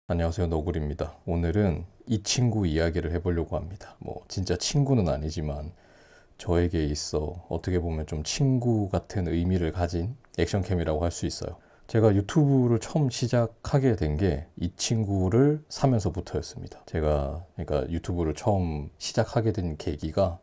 안녕하세요, 너구리입니다. 오늘은 이 친구 이야기를 해보려고 합니다. 진짜 친구는 아니지만 저에게 있어 어떻게 보면 좀 친구 같은 의미를 가진 액션캠이라고 할 수 있어요. 제가 유튜브를 처음 시작하게 된 게 이 친구를 사면서부터였습니다. 제가 그러니까 유튜브를 처음 시작하게 된 계기가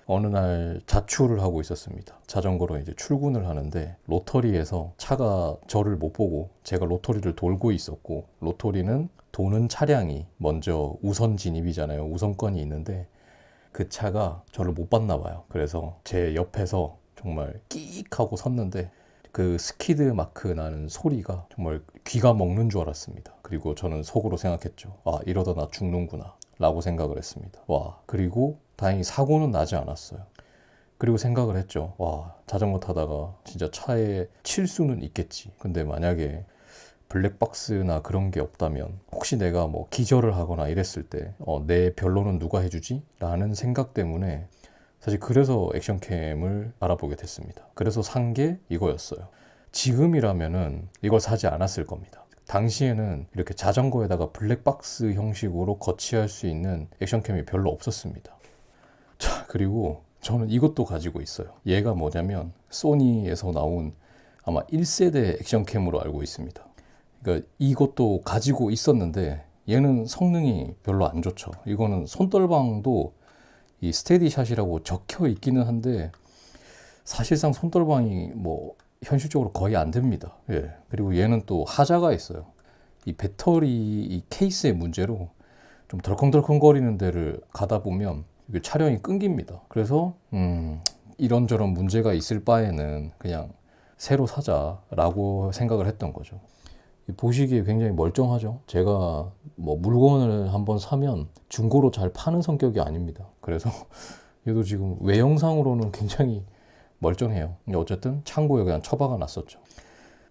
어느 날 자출을 하고 있었습니다. 자전거로 이제 출근을 하는데 로터리에서 차가 저를 못 보고 제가 로터리를 돌고 있었고, 로터리는 도는 차량이 먼저 우선 진입이잖아요. 우선권이 있는데 그 차가 저를 못 봤나 봐요. 그래서 제 옆에서 정말 끼익 하고 섰는데 그 스키드 마크 나는 소리가 정말 귀가 먹는 줄 알았습니다. 그리고 저는 속으로 생각했죠. 아, 이러다 나 죽는구나 라고 생각을 했습니다. 와, 그리고 다행히 사고는 나지 않았어요. 그리고 생각을 했죠. 와, 자전거 타다가 진짜 차에 칠 수는 있겠지. 근데 만약에 블랙박스나 그런 게 없다면 혹시 내가 기절을 하거나 이랬을 때 내 변로는 누가 해주지? 라는 생각 때문에 사실 그래서 액션캠을 알아보게 됐습니다. 그래서 산 게 이거였어요. 지금이라면은 이걸 사지 않았을 겁니다. 당시에는 이렇게 자전거에다가 블랙박스 형식으로 거치할 수 있는 액션캠이 별로 없었습니다. 자, 그리고 저는 이것도 가지고 있어요. 얘가 뭐냐면 소니에서 나온 아마 1세대 액션캠으로 알고 있습니다. 그러니까 이것도 가지고 있었는데 얘는 성능이 별로 안 좋죠. 이거는 손떨방도 이 스테디샷이라고 적혀 있기는 한데 사실상 손떨방이 현실적으로 거의 안 됩니다. 예. 그리고 얘는 또 하자가 있어요. 이 배터리 이 케이스의 문제로 좀 덜컹덜컹거리는 데를 가다 보면 이게 촬영이 끊깁니다. 그래서 이런저런 문제가 있을 바에는 그냥 새로 사자라고 생각을 했던 거죠. 보시기에 굉장히 멀쩡하죠. 제가 물건을 한번 사면 중고로 잘 파는 성격이 아닙니다. 그래서 얘도 지금 외형상으로는 굉장히 멀쩡해요. 근데 어쨌든 창고에 그냥 처박아 놨었죠.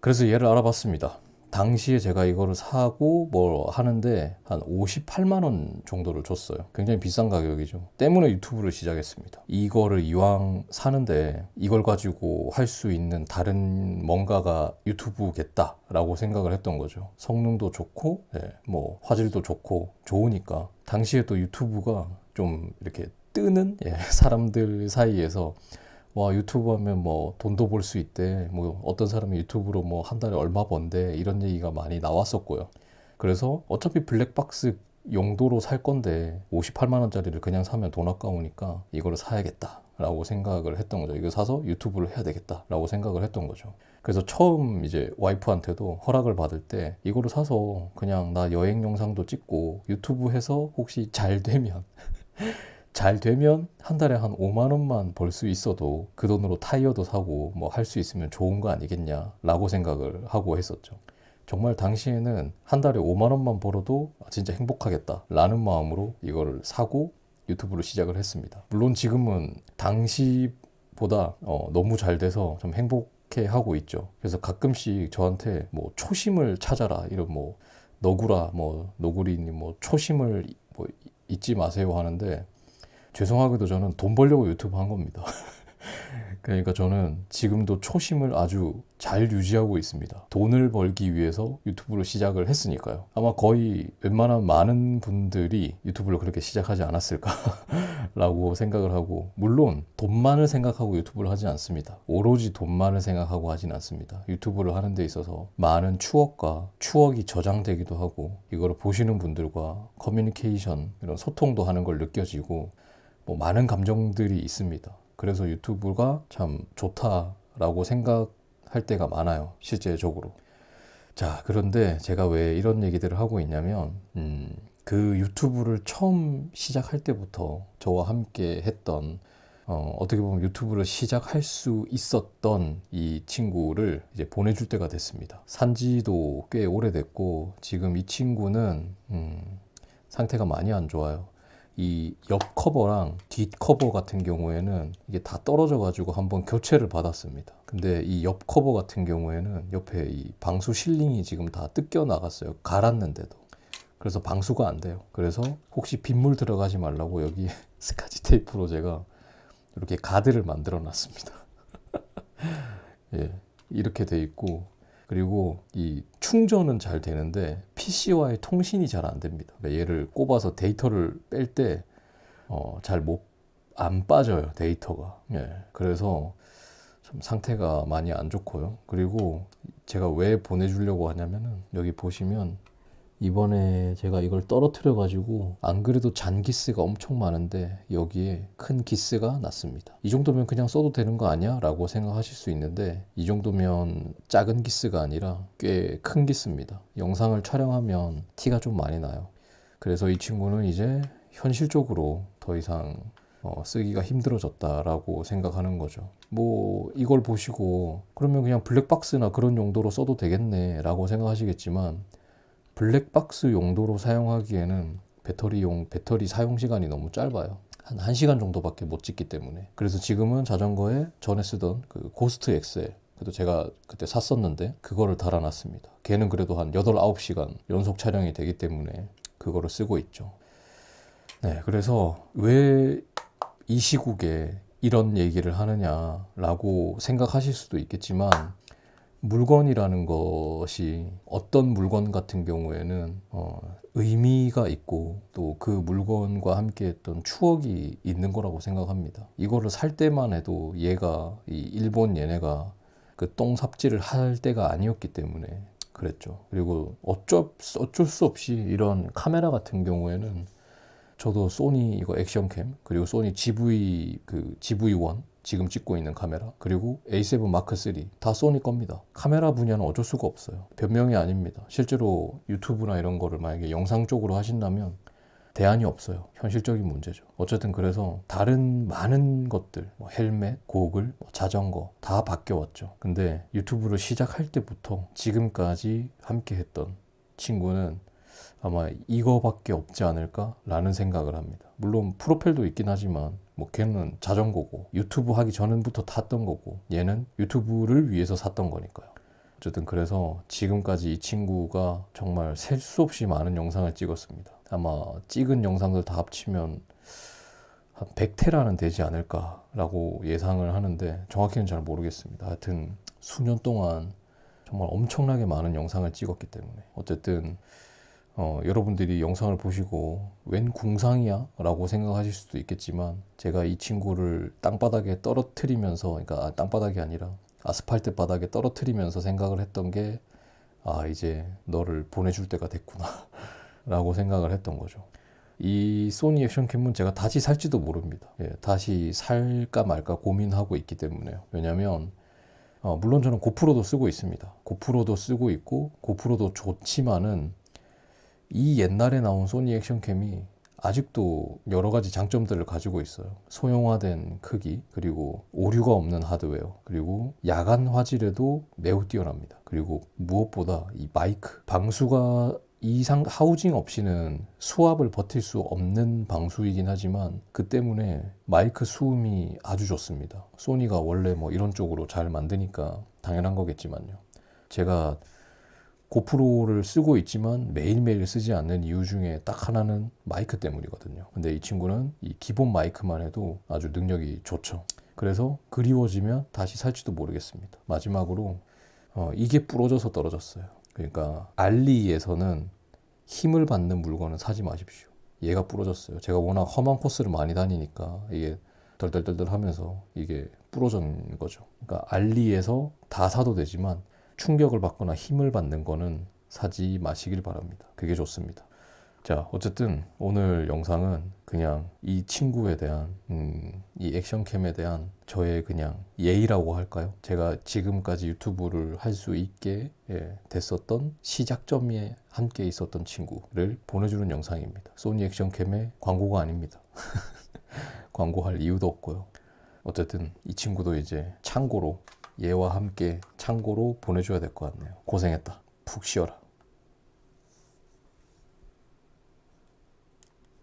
그래서 얘를 알아봤습니다. 당시에 제가 이거를 사고 하는데 한 58만 원 정도를 줬어요. 굉장히 비싼 가격이죠. 때문에 유튜브를 시작했습니다. 이거를 이왕 사는데 이걸 가지고 할 수 있는 다른 뭔가가 유튜브겠다라고 생각을 했던 거죠. 성능도 좋고, 화질도 좋고 좋으니까. 당시에 또 유튜브가 좀 이렇게 뜨는 사람들 사이에서 와, 유튜브 하면 돈도 벌 수 있대. 어떤 사람이 유튜브로 한 달에 얼마 번대. 이런 얘기가 많이 나왔었고요. 그래서 어차피 블랙박스 용도로 살 건데 58만 원짜리를 그냥 사면 돈 아까우니까 이거를 사야겠다 라고 생각을 했던 거죠. 이거 사서 유튜브를 해야 되겠다 라고 생각을 했던 거죠. 그래서 처음 이제 와이프한테도 허락을 받을 때 이거를 사서 그냥 나 여행 영상도 찍고 유튜브 해서 혹시 잘 되면 한 달에 한 5만 원만 벌 수 있어도 그 돈으로 타이어도 사고 할 수 있으면 좋은 거 아니겠냐라고 생각을 하고 했었죠. 정말 당시에는 한 달에 5만 원만 벌어도 진짜 행복하겠다라는 마음으로 이거를 사고 유튜브를 시작을 했습니다. 물론 지금은 당시보다 너무 잘 돼서 좀 행복해 하고 있죠. 그래서 가끔씩 저한테 초심을 찾아라 이런 너구라 노구리님 초심을 잊지 마세요 하는데 죄송하게도 저는 돈 벌려고 유튜브 한 겁니다. 그러니까 저는 지금도 초심을 아주 잘 유지하고 있습니다. 돈을 벌기 위해서 유튜브를 시작을 했으니까요. 아마 거의 웬만한 많은 분들이 유튜브를 그렇게 시작하지 않았을까라고 생각을 하고, 물론 돈만을 생각하고 유튜브를 하지 않습니다. 오로지 돈만을 생각하고 하진 않습니다. 유튜브를 하는 데 있어서 많은 추억이 저장되기도 하고, 이거를 보시는 분들과 커뮤니케이션, 이런 소통도 하는 걸 느껴지고 많은 감정들이 있습니다. 그래서 유튜브가 참 좋다라고 생각할 때가 많아요, 실제적으로. 자, 그런데 제가 왜 이런 얘기들을 하고 있냐면 그 유튜브를 처음 시작할 때부터 저와 함께 했던 어떻게 보면 유튜브를 시작할 수 있었던 이 친구를 이제 보내줄 때가 됐습니다. 산지도 꽤 오래됐고 지금 이 친구는 상태가 많이 안 좋아요. 이 옆 커버랑 뒷 커버 같은 경우에는 이게 다 떨어져 가지고 한번 교체를 받았습니다. 근데 이 옆 커버 같은 경우에는 옆에 이 방수 실링이 지금 다 뜯겨 나갔어요. 갈았는데도. 그래서 방수가 안 돼요. 그래서 혹시 빗물 들어가지 말라고 여기 스카치 테이프로 제가 이렇게 가드를 만들어 놨습니다. 예, 이렇게 돼 있고, 그리고 이 충전은 잘 되는데 PC와의 통신이 잘 안 됩니다. 그러니까 얘를 꼽아서 데이터를 뺄 때 잘 안 빠져요, 데이터가. 예. 그래서 좀 상태가 많이 안 좋고요. 그리고 제가 왜 보내주려고 하냐면은 여기 보시면 이번에 제가 이걸 떨어뜨려 가지고 안 그래도 잔기스가 엄청 많은데 여기에 큰 기스가 났습니다. 이 정도면 그냥 써도 되는 거 아니야? 라고 생각하실 수 있는데 이 정도면 작은 기스가 아니라 꽤 큰 기스입니다. 영상을 촬영하면 티가 좀 많이 나요. 그래서 이 친구는 이제 현실적으로 더 이상 쓰기가 힘들어졌다라고 생각하는 거죠. 뭐 이걸 보시고 그러면 그냥 블랙박스나 그런 용도로 써도 되겠네 라고 생각하시겠지만 블랙박스 용도로 사용하기에는 배터리 사용 시간이 너무 짧아요. 한 1시간 정도밖에 못 찍기 때문에. 그래서 지금은 자전거에 전에 쓰던 그 고스트 엑셀, 그래도 제가 그때 샀었는데 그거를 달아놨습니다. 걔는 그래도 한 8, 9시간 연속 촬영이 되기 때문에 그거를 쓰고 있죠. 네, 그래서 왜 이 시국에 이런 얘기를 하느냐라고 생각하실 수도 있겠지만 물건이라는 것이 어떤 물건 같은 경우에는 의미가 있고 또 그 물건과 함께 했던 추억이 있는 거라고 생각합니다. 이거를 살 때만 해도 얘가 이 일본 얘네가 그 똥 삽질을 할 때가 아니었기 때문에 그랬죠. 그리고 어쩔 수 없이 이런 카메라 같은 경우에는 저도 소니 이거 액션캠 그리고 소니 GV1 지금 찍고 있는 카메라 그리고 A7 마크 3 다 소니 겁니다. 카메라 분야는 어쩔 수가 없어요. 변명이 아닙니다. 실제로 유튜브나 이런 거를 만약에 영상 쪽으로 하신다면 대안이 없어요. 현실적인 문제죠. 어쨌든 그래서 다른 많은 것들 뭐 헬멧, 고글, 자전거 다 바뀌어왔죠. 근데 유튜브를 시작할 때부터 지금까지 함께 했던 친구는 아마 이거밖에 없지 않을까라는 생각을 합니다. 물론 프로펠도 있긴 하지만 뭐 걔는 자전거고 유튜브 하기 전부터 탔던 거고 얘는 유튜브를 위해서 샀던 거니까요. 어쨌든 그래서 지금까지 이 친구가 정말 셀 수 없이 많은 영상을 찍었습니다. 아마 찍은 영상들 다 합치면 한 100테라는 되지 않을까라고 예상을 하는데 정확히는 잘 모르겠습니다. 하여튼 수년 동안 정말 엄청나게 많은 영상을 찍었기 때문에 어쨌든 여러분들이 영상을 보시고 웬 궁상이야? 라고 생각하실 수도 있겠지만 제가 이 친구를 땅바닥에 떨어뜨리면서 그러니까 땅바닥이 아니라 아스팔트 바닥에 떨어뜨리면서 생각을 했던 게 이제 너를 보내줄 때가 됐구나 라고 생각을 했던 거죠. 이 소니 액션캠은 제가 다시 살지도 모릅니다. 다시 살까 말까 고민하고 있기 때문에요. 왜냐면 물론 저는 고프로도 쓰고 있습니다. 고프로도 쓰고 있고 고프로도 좋지만은 이 옛날에 나온 소니 액션캠이 아직도 여러 가지 장점들을 가지고 있어요. 소형화된 크기, 그리고 오류가 없는 하드웨어, 그리고 야간 화질에도 매우 뛰어납니다. 그리고 무엇보다 이 마이크, 방수가 이상 하우징 없이는 수압을 버틸 수 없는 방수이긴 하지만 그 때문에 마이크 수음이 아주 좋습니다. 소니가 원래 뭐 이런 쪽으로 잘 만드니까 당연한 거겠지만요. 제가 고프로를 쓰고 있지만 매일매일 쓰지 않는 이유 중에 딱 하나는 마이크 때문이거든요. 근데 이 친구는 이 기본 마이크만 해도 아주 능력이 좋죠. 그래서 그리워지면 다시 살지도 모르겠습니다. 마지막으로 이게 부러져서 떨어졌어요. 그러니까 알리에서는 힘을 받는 물건은 사지 마십시오. 얘가 부러졌어요. 제가 워낙 험한 코스를 많이 다니니까 이게 덜덜덜덜 하면서 이게 부러진 거죠. 그러니까 알리에서 다 사도 되지만 충격을 받거나 힘을 받는 거는 사지 마시길 바랍니다. 그게 좋습니다. 자, 어쨌든 오늘 영상은 그냥 이 친구에 대한 이 액션캠에 대한 저의 그냥 예의라고 할까요? 제가 지금까지 유튜브를 할 수 있게 됐었던 시작점에 함께 있었던 친구를 보내주는 영상입니다. 소니 액션캠의 광고가 아닙니다. 광고할 이유도 없고요. 어쨌든 이 친구도 이제 참고로 얘와 함께 참고로 보내줘야 될 것 같네요. 고생했다. 푹 쉬어라.